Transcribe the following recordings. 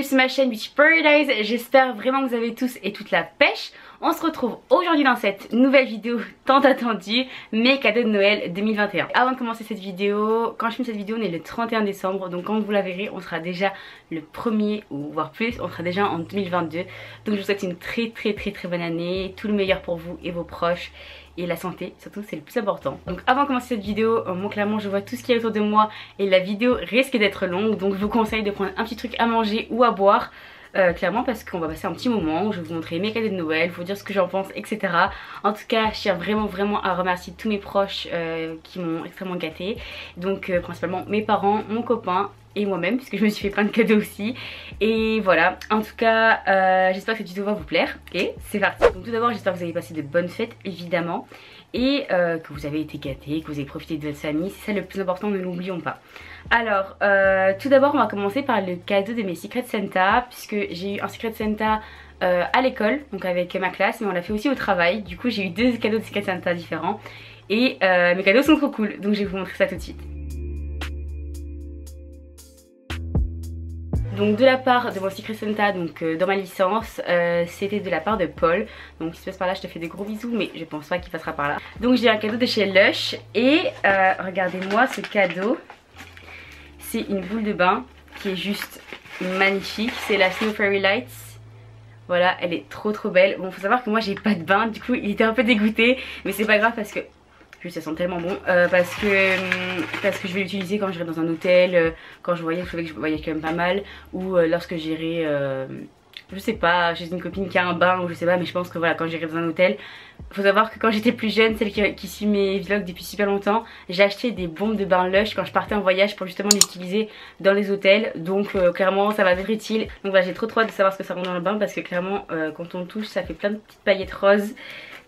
sur ma chaîne Beauty Paradise. J'espère vraiment que vous avez tous et toute la pêche. On se retrouve aujourd'hui dans cette nouvelle vidéo tant attendue, mes cadeaux de Noël 2021. Avant de commencer cette vidéo, quand je filme cette vidéo on est le 31 décembre, donc quand vous la verrez on sera déjà le 1er ou voire plus, on sera déjà en 2022. Donc je vous souhaite une très bonne année, tout le meilleur pour vous et vos proches. Et la santé, surtout, c'est le plus important. Donc avant de commencer cette vidéo, moi clairement je vois tout ce qui est autour de moi et la vidéo risque d'être longue. Donc je vous conseille de prendre un petit truc à manger ou à boire. Clairement parce qu'on va passer un petit moment où je vais vous montrer mes cadeaux de Noël, vous dire ce que j'en pense, etc. En tout cas, je tiens vraiment à remercier tous mes proches qui m'ont extrêmement gâtée. Donc principalement mes parents, mon copain et moi-même, puisque je me suis fait plein de cadeaux aussi. Et voilà, en tout cas j'espère que cette vidéo va vous plaire. Et c'est parti. Donc tout d'abord j'espère que vous avez passé de bonnes fêtes évidemment, et que vous avez été gâtés, que vous avez profité de votre famille. C'est ça le plus important, ne l'oublions pas. Alors tout d'abord on va commencer par le cadeau de mes Secret Santa, puisque j'ai eu un Secret Santa à l'école, donc avec ma classe, mais on l'a fait aussi au travail. Du coup j'ai eu deux cadeaux de Secret Santa différents et mes cadeaux sont trop cool, donc je vais vous montrer ça tout de suite. Donc de la part de mon Secret Santa, donc dans ma licence, c'était de la part de Paul. Donc si tu passes par là je te fais des gros bisous, mais je pense pas qu'il passera par là. Donc j'ai un cadeau de chez Lush et regardez-moi ce cadeau. C'est une boule de bain qui est juste magnifique, c'est la Snow Fairy Lights. Voilà, elle est trop belle. Bon, faut savoir que moi j'ai pas de bain, du coup il était un peu dégoûté, mais c'est pas grave parce que ça sent tellement bon, parce que je vais l'utiliser quand j'irai dans un hôtel, quand je voyage, je savais que je voyage quand même pas mal, ou lorsque j'irai, je sais pas, chez une copine qui a un bain, ou je sais pas, mais je pense que voilà, quand j'irai dans un hôtel. Faut savoir que quand j'étais plus jeune, celle qui suit mes vlogs depuis super longtemps, j'ai acheté des bombes de bain Lush quand je partais en voyage pour justement les utiliser dans les hôtels. Donc clairement ça va être utile. Donc voilà, j'ai trop hâte de savoir ce que ça rend dans le bain, parce que clairement quand on le touche ça fait plein de petites paillettes roses.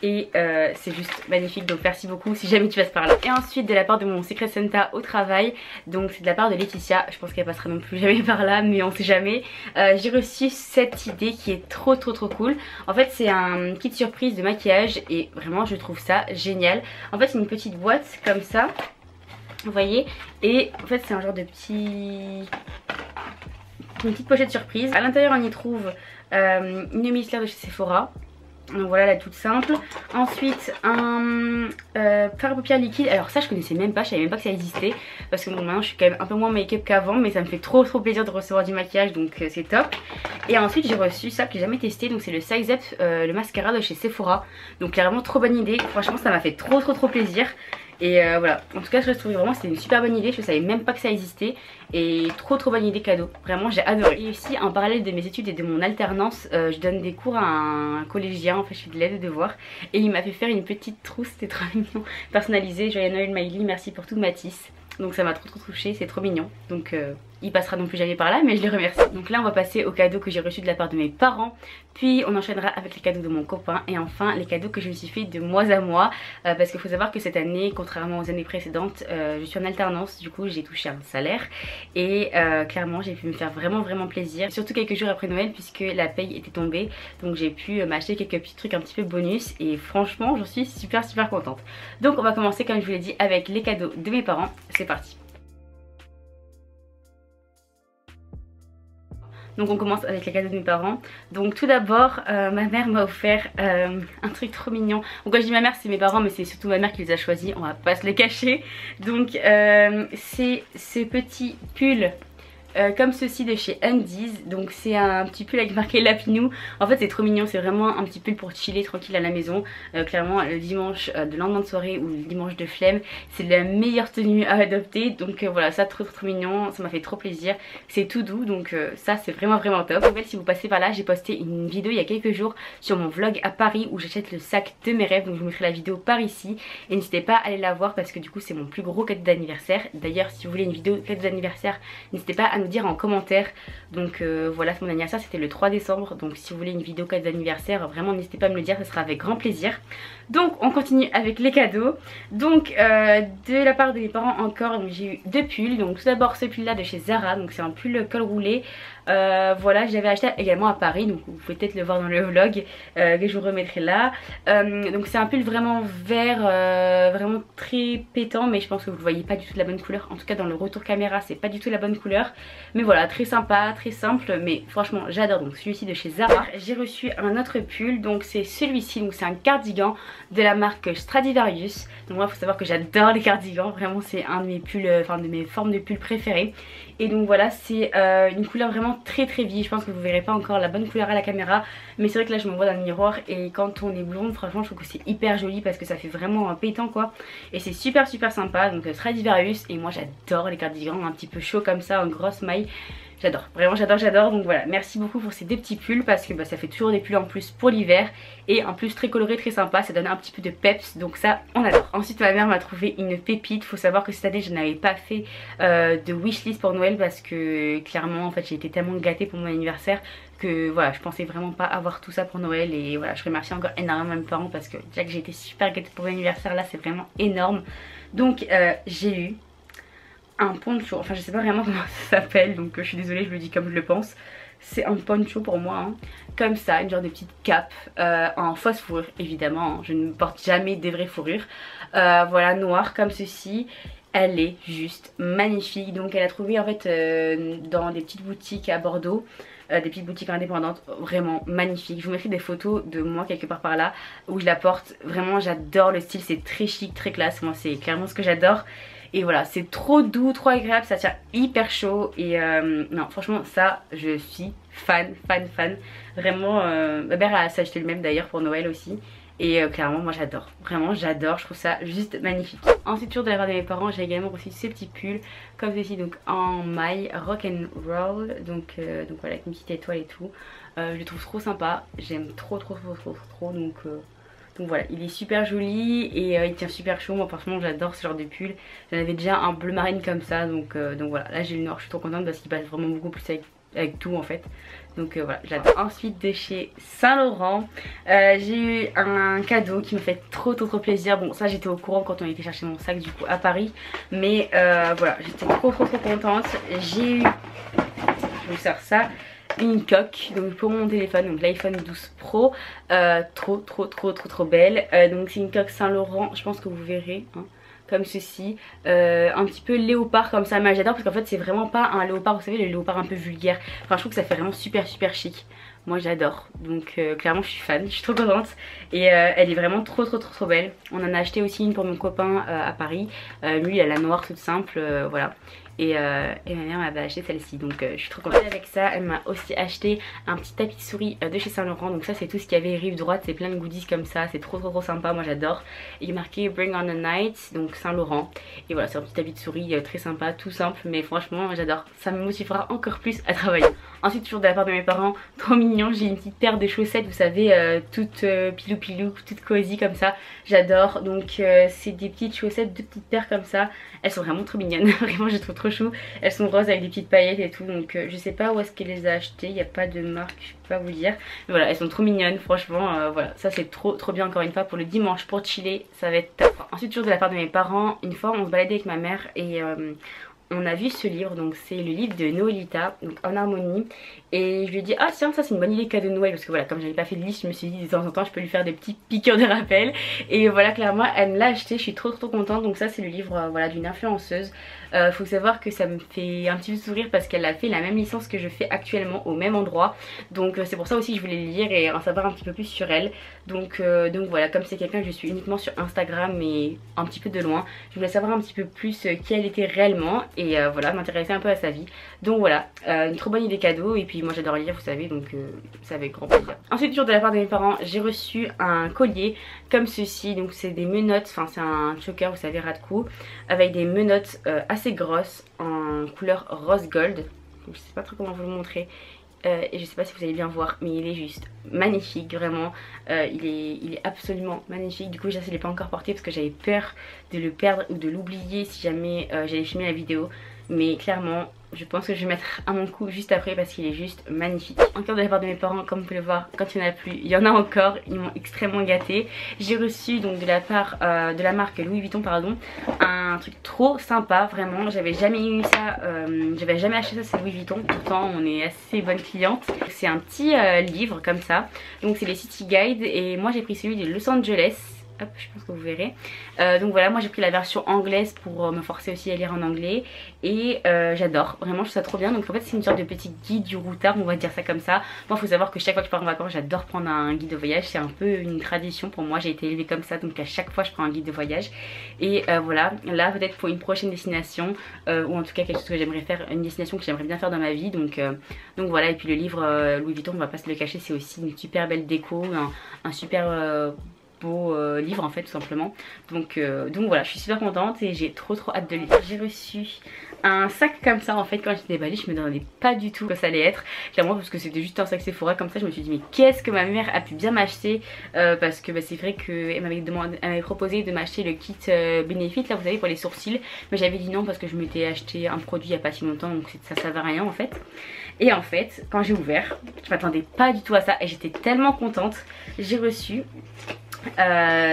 Et c'est juste magnifique, donc merci beaucoup si jamais tu passes par là. Et ensuite de la part de mon Secret Santa au travail, donc c'est de la part de Laetitia. Je pense qu'elle passera non plus jamais par là, mais on sait jamais. J'ai reçu cette idée qui est trop cool. En fait c'est un kit surprise de maquillage et vraiment je trouve ça génial. En fait c'est une petite boîte comme ça, vous voyez, et en fait c'est un genre de une petite pochette surprise. À l'intérieur on y trouve une micellar de chez Sephora. Donc voilà, la toute simple. Ensuite un fard à paupières liquide. Alors ça je connaissais même pas, je savais même pas que ça existait, parce que bon maintenant je suis quand même un peu moins make-up qu'avant, mais ça me fait trop plaisir de recevoir du maquillage, donc c'est top. Et ensuite j'ai reçu ça que j'ai jamais testé, donc c'est le Size Up, le mascara de chez Sephora. Donc clairement trop bonne idée, franchement ça m'a fait trop plaisir. Et voilà, en tout cas je trouve vraiment c'était une super bonne idée, je savais même pas que ça existait. Et trop bonne idée cadeau, vraiment j'ai adoré. Et aussi en parallèle de mes études et de mon alternance, je donne des cours à un collégien, en fait je fais de l'aide de devoirs. Et il m'a fait faire une petite trousse, c'était trop mignon, personnalisée, joyeux Noël Miley, merci pour tout Mathis. Donc ça m'a trop touchée, c'est trop mignon. Donc il passera non plus jamais par là, mais je les remercie. Donc là on va passer aux cadeaux que j'ai reçus de la part de mes parents. Puis on enchaînera avec les cadeaux de mon copain. Et enfin les cadeaux que je me suis fait de mois à mois, parce qu'il faut savoir que cette année, contrairement aux années précédentes, je suis en alternance. Du coup j'ai touché un salaire. Et clairement j'ai pu me faire vraiment plaisir. Surtout quelques jours après Noël, puisque la paye était tombée. Donc j'ai pu m'acheter quelques petits trucs un petit peu bonus. Et franchement j'en suis super contente. Donc on va commencer comme je vous l'ai dit avec les cadeaux de mes parents. C'est parti. Donc on commence avec les cadeaux de mes parents. Donc tout d'abord ma mère m'a offert un truc trop mignon. Donc quand je dis ma mère c'est mes parents, mais c'est surtout ma mère qui les a choisis, on va pas se les cacher. Donc c'est ce petit pull comme ceci de chez Undies. Donc c'est un petit pull avec marqué Lapinou. En fait c'est trop mignon, c'est vraiment un petit pull pour chiller tranquille à la maison. Clairement le dimanche de lendemain de soirée ou le dimanche de flemme, c'est la meilleure tenue à adopter. Donc voilà, ça trop mignon, ça m'a fait trop plaisir. C'est tout doux, donc ça c'est vraiment top. Si vous passez par là, j'ai posté une vidéo il y a quelques jours sur mon vlog à Paris où j'achète le sac de mes rêves. Donc je vous mettrai la vidéo par ici. Et n'hésitez pas à aller la voir parce que du coup c'est mon plus gros cadeau d'anniversaire. D'ailleurs si vous voulez une vidéo cadeau d'anniversaire, n'hésitez pas à nous dire en commentaire. Donc voilà, mon anniversaire c'était le 3 décembre. Donc si vous voulez une vidéo cadeau d'anniversaire, vraiment n'hésitez pas à me le dire, ça sera avec grand plaisir. Donc on continue avec les cadeaux. Donc de la part de mes parents encore, j'ai eu deux pulls. Donc tout d'abord ce pull là de chez Zara. Donc c'est un pull col roulé. Voilà, je l'avais acheté également à Paris, donc vous pouvez peut-être le voir dans le vlog que je vous remettrai là. Donc c'est un pull vraiment vert, vraiment très pétant, mais je pense que vous le voyez pas du tout de la bonne couleur. En tout cas dans le retour caméra c'est pas du tout la bonne couleur. mais voilà, très sympa, très simple, mais franchement j'adore. Donc celui-ci de chez Zara. J'ai reçu un autre pull, donc c'est celui-ci, donc c'est un cardigan de la marque Stradivarius. Donc moi il faut savoir que j'adore les cardigans, vraiment c'est un de mes pulls, enfin de mes formes de pulls préférées. Et donc voilà, c'est une couleur vraiment très très vive. Je pense que vous verrez pas encore la bonne couleur à la caméra, mais c'est vrai que là je me vois dans le miroir et quand on est blonde, franchement je trouve que c'est hyper joli parce que ça fait vraiment un pétant quoi. Et c'est super sympa, donc Stradivarius. Et moi j'adore les cardigans un petit peu chauds comme ça, en grosse maille. J'adore, vraiment j'adore. Donc voilà, merci beaucoup pour ces deux petits pulls parce que bah, ça fait toujours des pulls en plus pour l'hiver. Et en plus très coloré, très sympa, ça donne un petit peu de peps, donc ça on adore. Ensuite ma mère m'a trouvé une pépite. Faut savoir que cette année je n'avais pas fait de wishlist pour Noël parce que clairement en fait j'ai été tellement gâtée pour mon anniversaire que voilà, je pensais vraiment pas avoir tout ça pour Noël. Et voilà, je remercie encore énormément mes parents parce que déjà que j'ai été super gâtée pour mon anniversaire, là c'est vraiment énorme. Donc j'ai eu un poncho, enfin je sais pas vraiment comment ça s'appelle, donc je suis désolée, je le dis comme je le pense. C'est un poncho pour moi, hein. Comme ça, une genre de petite cape en fausse fourrure évidemment, hein. Je ne porte jamais des vraies fourrures. Voilà, noire comme ceci. Elle est juste magnifique. Donc elle a trouvé en fait dans des petites boutiques à Bordeaux, des petites boutiques indépendantes, vraiment magnifiques. Je vous mettrai des photos de moi quelque part par là où je la porte. Vraiment j'adore le style, c'est très chic, très classe. Moi c'est clairement ce que j'adore. Et voilà, c'est trop doux, trop agréable, ça tient hyper chaud. Et non, franchement, ça, je suis fan. Vraiment, ma mère s'est acheté le même d'ailleurs pour Noël aussi. Et clairement, moi j'adore. Vraiment, j'adore, je trouve ça juste magnifique. Ensuite, toujours de la part de mes parents, j'ai également reçu ces petits pulls, comme ceci, donc en maille rock and roll. Donc voilà, avec une petite étoile et tout. Je le trouve trop sympa, j'aime trop. Donc voilà, il est super joli et il tient super chaud. Moi franchement j'adore ce genre de pull. J'en avais déjà un bleu marine comme ça, donc voilà, là j'ai le noir, je suis trop contente parce qu'il passe vraiment beaucoup plus avec tout en fait. Donc voilà, j'adore. Ensuite de chez Saint Laurent, j'ai eu un cadeau qui me fait trop plaisir. Bon ça j'étais au courant quand on était chercher mon sac du coup à Paris, mais voilà, j'étais trop contente. J'ai eu, je vous sers ça, une coque donc pour mon téléphone, donc l'iPhone 12 Pro, trop belle. Donc c'est une coque Saint Laurent, je pense que vous verrez hein, comme ceci, un petit peu léopard comme ça, mais j'adore parce qu'en fait c'est vraiment pas un léopard, vous savez le léopard un peu vulgaire. Enfin je trouve que ça fait vraiment super chic. Moi j'adore, donc clairement je suis fan, je suis trop contente. Et elle est vraiment trop belle. On en a acheté aussi une pour mon copain à Paris. Lui il a la noire toute simple, voilà. Et ma mère m'avait acheté celle-ci, donc je suis trop contente. Avec ça elle m'a aussi acheté un petit tapis de souris de chez Saint Laurent. Donc ça c'est tout ce qu'il y avait rive droite, c'est plein de goodies comme ça, c'est trop sympa, moi j'adore. Il est marqué Bring on the Night, donc Saint Laurent. Et voilà, c'est un petit tapis de souris très sympa, tout simple, mais franchement j'adore. Ça me motivera encore plus à travailler. Ensuite toujours de la part de mes parents, trop mignon, j'ai une petite paire de chaussettes, vous savez, toutes pilou, toutes cosy comme ça, j'adore. Donc c'est des petites chaussettes, deux petites paires comme ça, elles sont vraiment trop mignonnes, vraiment je trouve trop chou. Elles sont roses avec des petites paillettes et tout, donc je sais pas où est-ce qu'elle les a achetées, il n'y a pas de marque, je peux pas vous dire. Mais voilà, elles sont trop mignonnes, franchement, voilà, ça c'est trop bien encore une fois pour le dimanche, pour chiller, ça va être top. Ensuite toujours de la part de mes parents, une fois on se baladait avec ma mère et on a vu ce livre, donc c'est le livre de Noëlita, donc En Harmonie. Et je lui ai dit ah tiens ça c'est une bonne idée cadeau de Noël, parce que voilà comme j'avais pas fait de liste je me suis dit de temps en temps je peux lui faire des petits piqûres de rappel. Et voilà clairement elle me l'a acheté, je suis trop contente. Donc ça c'est le livre voilà d'une influenceuse. Faut savoir que ça me fait un petit peu sourire parce qu'elle a fait la même licence que je fais actuellement au même endroit. Donc c'est pour ça aussi que je voulais le lire et en savoir un petit peu plus sur elle. Donc voilà, comme c'est quelqu'un que je suis uniquement sur Instagram et un petit peu de loin, je voulais savoir un petit peu plus qui elle était réellement. Et voilà, m'intéresser un peu à sa vie. Donc voilà, une trop bonne idée cadeau. Et puis moi j'adore lire vous savez, donc ça avec grand plaisir. Ensuite toujours de la part de mes parents j'ai reçu un collier comme ceci. Donc c'est des menottes, enfin c'est un choker vous savez ras de cou, avec des menottes assez grosses en couleur rose gold. Donc, je sais pas trop comment vous le montrer. Et je sais pas si vous allez bien voir, mais il est juste magnifique, vraiment. Il est absolument magnifique. Du coup je ne l'ai pas encore porté parce que j'avais peur de le perdre ou de l'oublier si jamais j'allais filmer la vidéo. Mais clairement je pense que je vais mettre à mon cou juste après parce qu'il est juste magnifique. Encore de la part de mes parents, comme vous pouvez le voir, quand il n'y en a plus, il y en a encore. Ils m'ont extrêmement gâtée. J'ai reçu donc de la part de la marque Louis Vuitton pardon, un truc trop sympa vraiment. J'avais jamais eu ça, j'avais jamais acheté ça, c'est Louis Vuitton. Pourtant on est assez bonne cliente. C'est un petit livre comme ça. Donc c'est les City Guide et moi j'ai pris celui de Los Angeles. hop, je pense que vous verrez. Donc voilà, moi j'ai pris la version anglaise pour me forcer aussi à lire en anglais. Et j'adore, vraiment je trouve ça trop bien. Donc en fait c'est une sorte de petit guide du routard, on va dire ça comme ça. Moi il faut savoir que chaque fois que je pars en vacances, j'adore prendre un guide de voyage. C'est un peu une tradition pour moi, j'ai été élevée comme ça. Donc à chaque fois je prends un guide de voyage. Et voilà, là peut-être pour une prochaine destination, ou en tout cas quelque chose que j'aimerais faire, une destination que j'aimerais bien faire dans ma vie. Donc voilà, et puis le livre Louis Vuitton, on va pas se le cacher, c'est aussi une super belle déco, un super beau livre en fait tout simplement. Donc voilà, je suis super contente et j'ai trop hâte de le lire. J'ai reçu un sac comme ça en fait. Quand j'étais déballée, je me demandais pas du tout que ça allait être, clairement, parce que c'était juste un sac Sephora comme ça. Je me suis dit mais qu'est-ce que ma mère a pu bien m'acheter, parce que c'est vrai qu'elle m'avait proposé de m'acheter le kit Benefit là, vous savez, pour les sourcils, mais j'avais dit non parce que je m'étais acheté un produit il y a pas si longtemps, donc ça servait à rien en fait. Et en fait quand j'ai ouvert, je m'attendais pas du tout à ça et j'étais tellement contente. J'ai reçu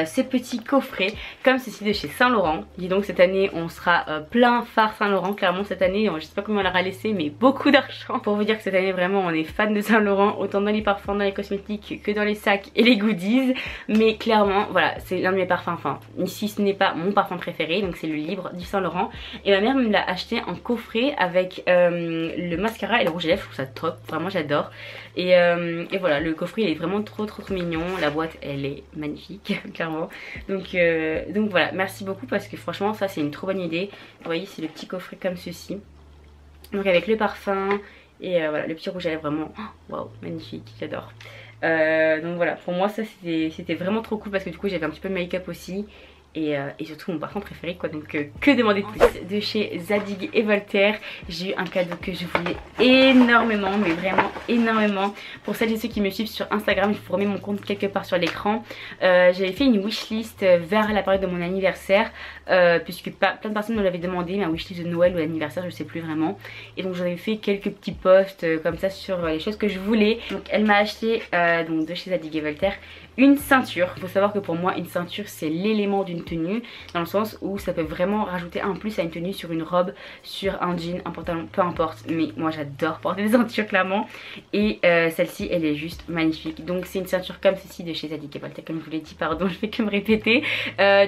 ces petits coffrets comme ceci de chez Saint Laurent. Dis donc cette année on sera plein phare Saint Laurent, clairement cette année je sais pas combien on leur a laissé mais beaucoup d'argent. Pour vous dire que cette année vraiment on est fan de Saint Laurent, autant dans les parfums, dans les cosmétiques que dans les sacs et les goodies. Mais clairement voilà, c'est l'un de mes parfums, enfin ici ce n'est pas mon parfum préféré, donc c'est le Libre du Saint Laurent. Et ma mère me l'a acheté en coffret avec le mascara et le rouge à lèvres. Je trouve ça top, vraiment j'adore. Et voilà, le coffret il est vraiment trop mignon, la boîte elle est magnifique clairement. Donc voilà, merci beaucoup parce que franchement ça c'est une trop bonne idée. Vous voyez, c'est le petit coffret comme ceci, donc avec le parfum et voilà le petit rouge à lèvres, vraiment waouh, magnifique, j'adore. Donc voilà, pour moi ça c'était vraiment trop cool parce que du coup j'avais un petit peu de make-up aussi. Et surtout mon parfum préféré quoi, donc que demander de plus. De chez Zadig et Voltaire, j'ai eu un cadeau que je voulais énormément, mais vraiment énormément. Pour celles et ceux qui me suivent sur Instagram, je vous remets mon compte quelque part sur l'écran. J'avais fait une wishlist vers la période de mon anniversaire, puisque plein de personnes me l'avaient demandé, ma wishlist de Noël ou d'anniversaire, je sais plus vraiment. Et donc j'avais fait quelques petits posts comme ça sur les choses que je voulais. Donc elle m'a acheté donc de chez Zadig et Voltaire une ceinture. Il faut savoir que pour moi une ceinture c'est l'élément d'une tenue, dans le sens où ça peut vraiment rajouter un plus à une tenue, sur une robe, sur un jean, un pantalon, peu importe. Mais moi j'adore porter des ceintures clairement. Et celle-ci elle est juste magnifique. Donc c'est une ceinture comme ceci de chez Zadig et Voltaire, comme je vous l'ai dit, pardon, je fais que me répéter.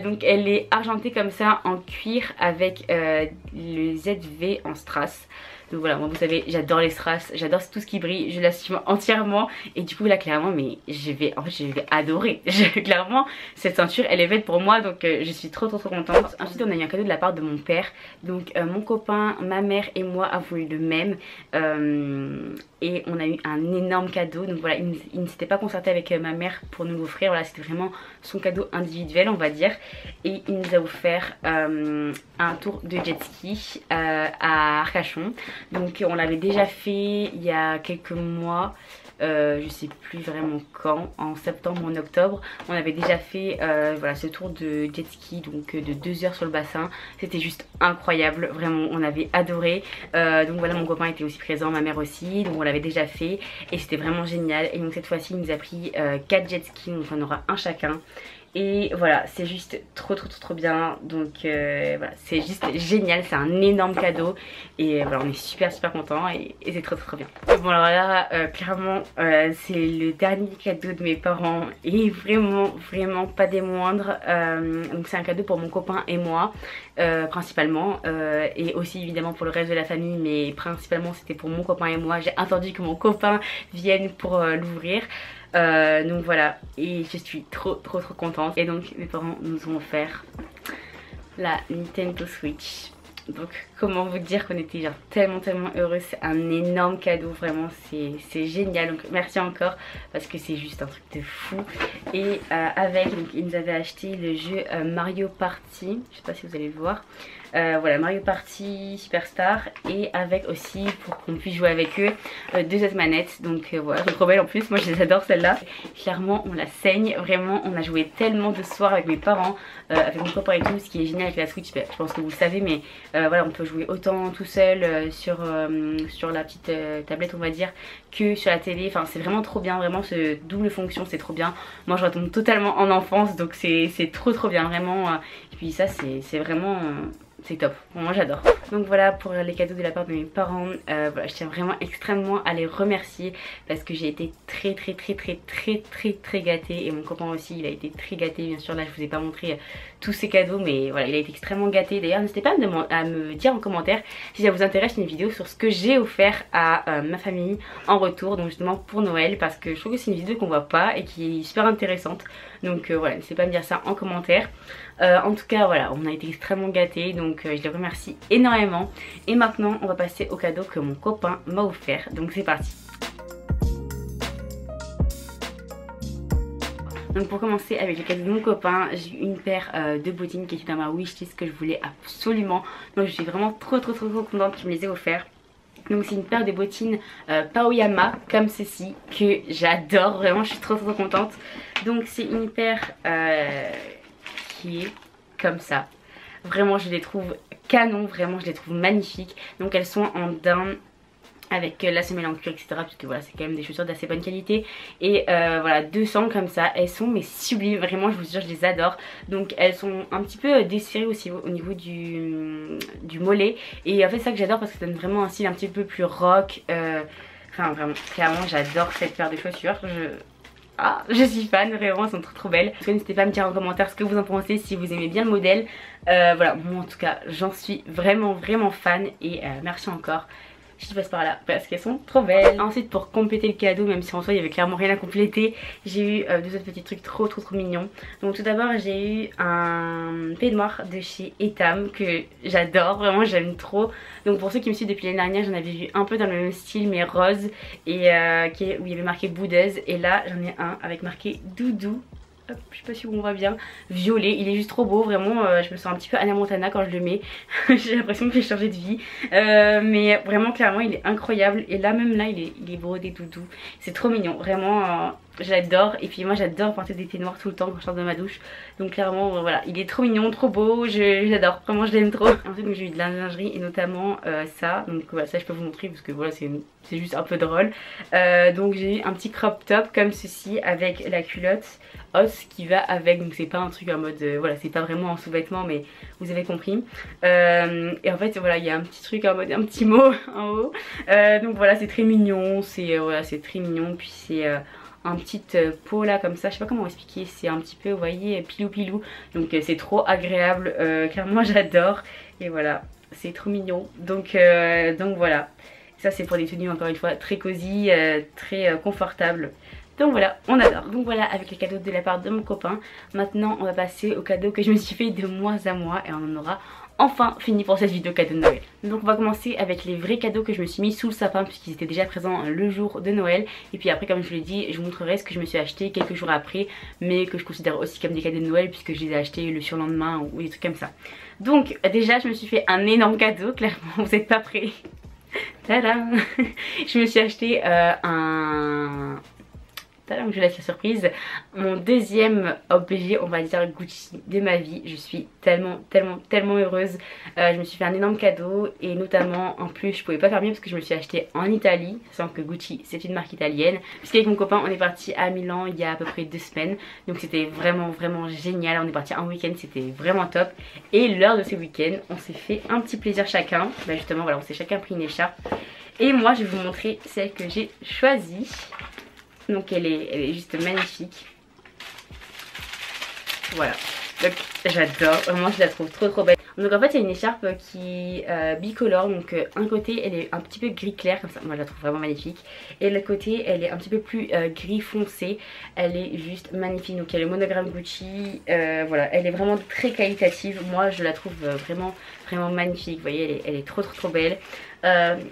Donc elle est argentée comme ça en cuir avec le ZV en strass. Donc voilà, moi vous savez j'adore les strass, j'adore tout ce qui brille, je l'assume entièrement. Et du coup là clairement mais je vais adorer. Clairement cette ceinture elle est faite pour moi, donc je suis trop contente. Ensuite on a eu un cadeau de la part de mon père. Donc mon copain, ma mère et moi avons eu le même, et on a eu un énorme cadeau. Donc voilà, il ne s'était pas concerté avec ma mère pour nous l'offrir, voilà c'était vraiment son cadeau individuel on va dire. Et il nous a offert un tour de jet ski à Arcachon. Donc on l'avait déjà fait il y a quelques mois, je sais plus vraiment quand, en septembre ou en octobre. On avait déjà fait voilà, ce tour de jet ski, donc de 2 heures sur le bassin. C'était juste incroyable, vraiment on avait adoré. Donc voilà, mon copain était aussi présent, ma mère aussi, donc on l'avait déjà fait et c'était vraiment génial. Et donc cette fois-ci il nous a pris 4 jet skis, donc on aura un chacun. Et voilà, c'est juste trop bien. Donc voilà, c'est juste génial, c'est un énorme cadeau. Et voilà, on est super contents et c'est trop bien. Bon alors là, clairement, c'est le dernier cadeau de mes parents. Et vraiment pas des moindres. Donc c'est un cadeau pour mon copain et moi, principalement. Et aussi évidemment pour le reste de la famille, mais principalement c'était pour mon copain et moi. J'ai attendu que mon copain vienne pour l'ouvrir. Donc voilà, et je suis trop contente. Et donc mes parents nous ont offert la Nintendo Switch. Donc comment vous dire qu'on était genre tellement heureux. C'est un énorme cadeau, vraiment c'est génial. Donc merci encore parce que c'est juste un truc de fou. Et avec, donc ils nous avaient acheté le jeu Mario Party, je sais pas si vous allez le voir. Voilà, Mario Party Superstar, et avec aussi pour qu'on puisse jouer avec eux 2 autres manettes. Donc voilà, elles sont trop belles en plus, moi je les adore celles-là. Clairement on la saigne, vraiment on a joué tellement de soirs avec mes parents, avec mon copain et tout. Ce qui est génial avec la Switch, je pense que vous le savez, mais voilà, on peut jouer autant tout seul sur la petite tablette on va dire, que sur la télé. Enfin c'est vraiment trop bien, vraiment ce double fonction c'est trop bien. Moi je retombe totalement en enfance, donc c'est trop bien vraiment. Et puis ça c'est vraiment c'est top, moi j'adore. Donc voilà pour les cadeaux de la part de mes parents. Voilà, je tiens vraiment extrêmement à les remercier parce que j'ai été très gâtée, et mon copain aussi il a été très gâté. Bien sûr là je vous ai pas montré tous ces cadeaux, mais voilà il a été extrêmement gâté. D'ailleurs n'hésitez pas à me dire en commentaire si ça vous intéresse une vidéo sur ce que j'ai offert à ma famille en retour, donc justement pour Noël, parce que je trouve que c'est une vidéo qu'on voit pas et qui est super intéressante. Donc voilà, n'hésitez pas à me dire ça en commentaire. En tout cas voilà, on a été extrêmement gâtés, donc je les remercie énormément. Et maintenant on va passer au cadeau que mon copain m'a offert, donc c'est parti. Donc pour commencer avec le cadeau de mon copain, j'ai eu une paire de bottines qui était dans ma wishlist que je voulais absolument. Donc je suis vraiment trop contente qu'il me les ait offert. Donc c'est une paire de bottines Paoyama comme ceci que j'adore, vraiment je suis trop contente. Donc c'est une paire qui est comme ça. Vraiment je les trouve canon, vraiment je les trouve magnifiques. Donc elles sont en daim avec la semelle en cuir, etc. Puisque voilà c'est quand même des chaussures d'assez bonne qualité. Et voilà 200 comme ça, elles sont mais sublimes, vraiment je vous jure je les adore. Donc elles sont un petit peu desserrées aussi au niveau du mollet. Et en fait c'est ça que j'adore parce que ça donne vraiment un style un petit peu plus rock. Enfin vraiment clairement j'adore cette paire de chaussures. Je suis fan, vraiment elles sont trop belles. N'hésitez pas à me dire en commentaire ce que vous en pensez, si vous aimez bien le modèle. Voilà moi en tout cas j'en suis vraiment fan. Et merci encore. Je passe par là parce qu'elles sont trop belles. Ensuite pour compléter le cadeau, même si en soi il y avait clairement rien à compléter, j'ai eu deux autres petits trucs trop mignons. Donc tout d'abord j'ai eu un peignoir de chez Etam que j'adore, vraiment j'aime trop. Donc pour ceux qui me suivent depuis l'année dernière, j'en avais vu un peu dans le même style mais rose, et où il y avait marqué boudeuse. Et là j'en ai un avec marqué doudou. Hop, je sais pas si on voit bien, violet, il est juste trop beau, vraiment je me sens un petit peu Anna Montana quand je le mets. J'ai l'impression que j'ai changé de vie, mais vraiment clairement il est incroyable. Et là même là il est brodé doudou, c'est trop mignon, vraiment j'adore. Et puis moi j'adore porter des peignoirs tout le temps quand je sors de ma douche. Donc clairement voilà, il est trop mignon, trop beau, j'adore, vraiment je l'aime trop. Ensuite j'ai eu de la lingerie et notamment ça. Donc voilà, ça je peux vous montrer parce que voilà c'est juste un peu drôle. Donc j'ai eu un petit crop top comme ceci avec la culotte os qui va avec. Donc c'est pas un truc en mode voilà, c'est pas vraiment en sous-vêtement mais vous avez compris. Et en fait voilà il y a un petit truc en mode un petit mot en haut. Donc voilà c'est très mignon, voilà, c'est très mignon. Puis c'est un petit pot là comme ça, je sais pas comment expliquer, c'est un petit peu vous voyez pilou. Donc c'est trop agréable, clairement j'adore. Et voilà c'est trop mignon. Donc voilà, ça c'est pour des tenues encore une fois très cosy, très confortable. Donc voilà, on adore. Donc voilà avec les cadeaux de la part de mon copain. Maintenant on va passer aux cadeaux que je me suis fait de mois à mois, et on en aura enfin fini pour cette vidéo cadeau de Noël. Donc on va commencer avec les vrais cadeaux que je me suis mis sous le sapin puisqu'ils étaient déjà présents le jour de Noël. Et puis après comme je vous l'ai dit, je vous montrerai ce que je me suis acheté quelques jours après, mais que je considère aussi comme des cadeaux de Noël puisque je les ai achetés le surlendemain ou des trucs comme ça. Donc déjà je me suis fait un énorme cadeau, clairement vous n'êtes pas prêts. Tadam. Je me suis acheté donc je laisse la surprise, mon deuxième objet on va dire Gucci de ma vie. Je suis tellement heureuse. Je me suis fait un énorme cadeau, et notamment en plus je pouvais pas faire mieux parce que je me suis acheté en Italie, sachant que Gucci c'est une marque italienne, puisqu'avec mon copain on est parti à Milan il y a à peu près 2 semaines. Donc c'était vraiment génial, on est parti un week-end, c'était vraiment top. Et lors de ce week-end on s'est fait un petit plaisir chacun. Bah justement voilà, on s'est chacun pris une écharpe. Et moi je vais vous montrer celle que j'ai choisie. Donc elle est juste magnifique. Voilà. Donc j'adore, vraiment je la trouve trop belle. Donc en fait il y a une écharpe qui bicolore. Donc un côté elle est un petit peu gris clair comme ça, moi je la trouve vraiment magnifique. Et l'autre côté elle est un petit peu plus gris foncé. Elle est juste magnifique. Donc il y a le monogramme Gucci, voilà, elle est vraiment très qualitative. Moi je la trouve vraiment magnifique. Vous voyez elle est trop belle.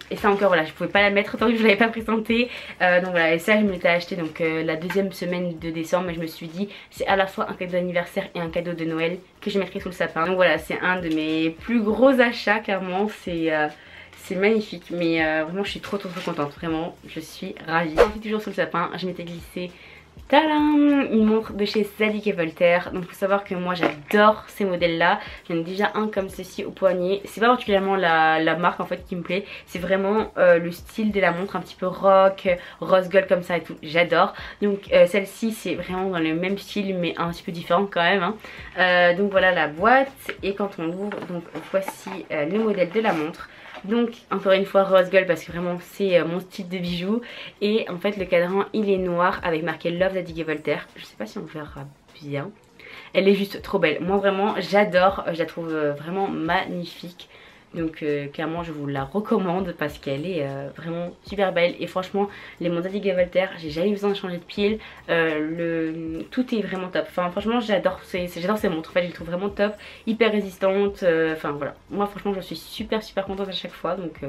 Et ça encore voilà, je pouvais pas la mettre tant que je l'avais pas présentée. Donc voilà, et ça je me l'étais acheté donc la deuxième semaine de décembre. Mais je me suis dit c'est à la fois un cadeau d'anniversaire et un cadeau de Noël que je mettrai sous le sapin. Donc voilà, c'est un de mes plus gros achats clairement. C'est magnifique, mais vraiment je suis trop contente, vraiment je suis ravie. Ensuite toujours sous le sapin, je m'étais glissé Tadam! Une montre de chez Zadig & Voltaire. Donc il faut savoir que moi j'adore ces modèles là. J'en ai déjà un comme ceci au poignet. C'est pas particulièrement la marque en fait qui me plaît. C'est vraiment le style de la montre un petit peu rock, rose gold comme ça et tout. J'adore. Donc celle-ci c'est vraiment dans le même style mais un petit peu différent quand même hein. Donc voilà la boîte. Et quand on l'ouvre, donc voici le modèle de la montre. Donc encore une fois rose gold parce que vraiment c'est mon style de bijoux. Et en fait le cadran il est noir avec marqué Love Zadig & Voltaire. Je sais pas si on verra bien. Elle est juste trop belle. Moi vraiment j'adore, je la trouve vraiment magnifique. Donc clairement je vous la recommande parce qu'elle est vraiment super belle. Et franchement les montres Zadig & Voltaire, j'ai jamais eu besoin de changer de pile. Tout est vraiment top. Enfin franchement j'adore ces montres. En fait je les trouve vraiment top, hyper résistantes. Enfin voilà, moi franchement je suis super contente à chaque fois. Donc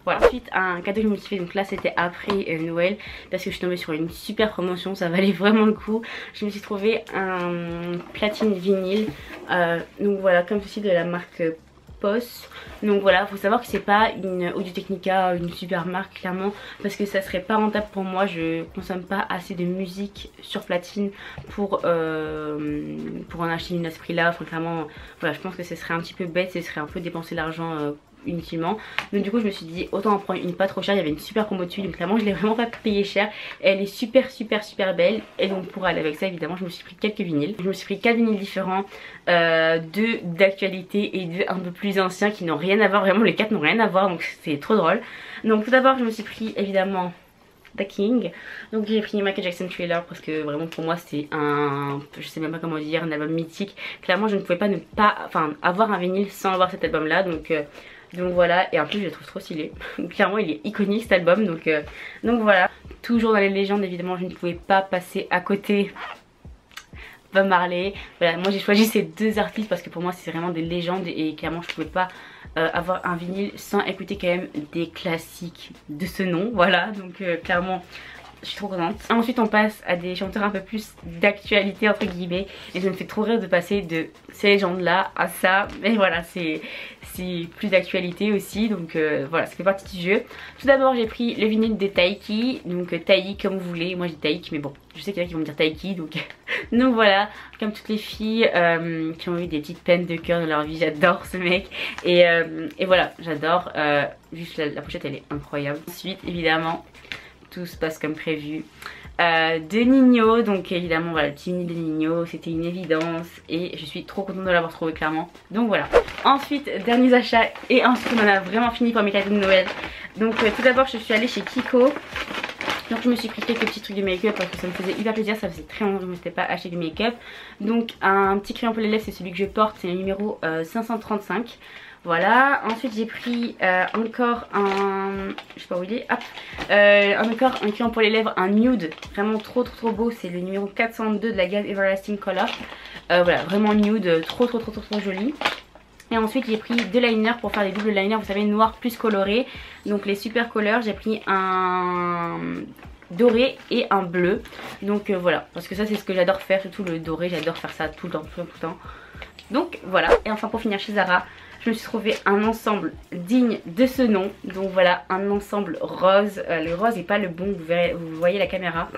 voilà. Ensuite un cadeau que je me suis fait, donc là c'était après Noël parce que je suis tombée sur une super promotion, ça valait vraiment le coup. Je me suis trouvé un platine vinyle. Donc voilà comme ceci de la marque Post. Donc voilà, faut savoir que c'est pas une Audio-Technica, une super marque clairement, parce que ça serait pas rentable pour moi. Je consomme pas assez de musique sur platine pour en acheter une à ce prix là. Enfin clairement, voilà, je pense que ce serait un petit peu bête, ce serait un peu dépenser l'argent inutilement. Donc du coup je me suis dit autant en prendre une pas trop chère. Il y avait une super promo dessus, donc clairement je l'ai vraiment pas payé cher. Elle est super belle. Et donc pour aller avec ça évidemment je me suis pris quelques vinyles. Je me suis pris 4 vinyles différents, 2 d'actualité et 2 un peu plus anciens qui n'ont rien à voir. Vraiment les 4 n'ont rien à voir, donc c'est trop drôle. Donc tout d'abord je me suis pris évidemment The King. Donc j'ai pris Michael Jackson Thriller parce que vraiment pour moi c'est un, je sais même pas comment dire, un album mythique. Clairement je ne pouvais pas ne pas, enfin avoir un vinyle sans avoir cet album là. Donc voilà, et en plus je le trouve trop stylé. Clairement il est iconique cet album, donc voilà. Toujours dans les légendes évidemment, je ne pouvais pas passer à côté Bob Marley. Voilà, moi j'ai choisi ces 2 artistes parce que pour moi c'est vraiment des légendes. Et clairement je pouvais pas avoir un vinyle sans écouter quand même des classiques de ce nom. Voilà, donc clairement je suis trop contente. Ensuite on passe à des chanteurs un peu plus d'actualité entre guillemets. Et ça me fait trop rire de passer de ces légendes là à ça. Mais voilà, c'est plus d'actualité aussi. Donc voilà, ça fait partie du jeu. Tout d'abord j'ai pris le vinyle de Taiki. Donc Taï comme vous voulez. Moi j'ai Taïk mais bon, je sais qu'il y en a qui vont me dire Taiki. Donc, donc voilà, comme toutes les filles qui ont eu des petites peines de cœur dans leur vie. J'adore ce mec. Et voilà, j'adore. Juste la pochette elle est incroyable. Ensuite évidemment tout se passe comme prévu. De Nino, donc évidemment voilà le petit vinyle de Nino, c'était une évidence et je suis trop contente de l'avoir trouvé clairement. Donc voilà. Ensuite derniers achats et ensuite on en a vraiment fini pour mes cadeaux de Noël. Donc tout d'abord je suis allée chez Kiko. Donc je me suis pris quelques petits trucs de make-up parce que ça me faisait hyper plaisir, ça faisait très longtemps que je ne m'étais pas acheté du make-up. Donc un petit crayon pour les lèvres, c'est celui que je porte, c'est le numéro 535. Voilà, ensuite j'ai pris encore un, je sais pas où il est, hop, encore un crayon pour les lèvres, un nude, vraiment trop beau, c'est le numéro 402 de la gamme Everlasting Color. Voilà, vraiment nude, trop joli. Et ensuite j'ai pris 2 liners pour faire des doubles liners, vous savez, noir plus coloré. Donc les super colors, j'ai pris un doré et un bleu. Donc voilà, parce que ça c'est ce que j'adore faire, surtout le doré, j'adore faire ça tout le temps. Donc voilà, et enfin pour finir chez Zara, je me suis trouvé un ensemble digne de ce nom. Donc voilà, un ensemble rose. Le rose n'est pas le bon, vous voyez la caméra.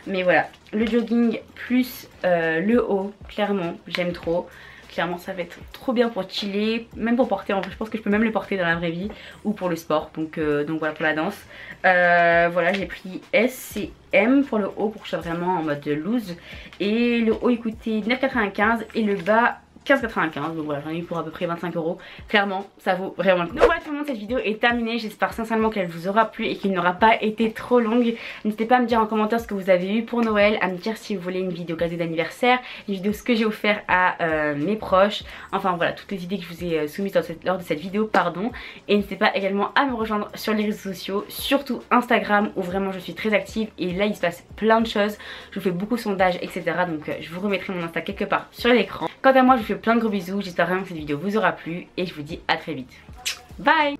Mais voilà, le jogging plus le haut, clairement, j'aime trop. Clairement ça va être trop bien pour chiller, même pour porter, en fait je pense que je peux même le porter dans la vraie vie ou pour le sport, donc voilà pour la danse. Voilà, j'ai pris S et M pour le haut pour que je sois vraiment en mode loose. Et le haut il coûtait 9,95 et le bas 15,95, donc voilà, j'en ai eu pour à peu près 25 €. Clairement ça vaut vraiment le coup. Donc voilà tout le monde, cette vidéo est terminée. J'espère sincèrement qu'elle vous aura plu et qu'elle n'aura pas été trop longue. N'hésitez pas à me dire en commentaire ce que vous avez eu pour Noël, à me dire si vous voulez une vidéo cadeau d'anniversaire, une vidéo ce que j'ai offert à mes proches. Enfin voilà, toutes les idées que je vous ai soumises lors de cette vidéo, pardon. Et n'hésitez pas également à me rejoindre sur les réseaux sociaux, surtout Instagram où vraiment je suis très active et là il se passe plein de choses. Je vous fais beaucoup de sondages etc, donc je vous remettrai mon Insta quelque part sur l'écran. Quant à moi je vous fais plein de gros bisous, j'espère vraiment que cette vidéo vous aura plu et je vous dis à très vite. Bye!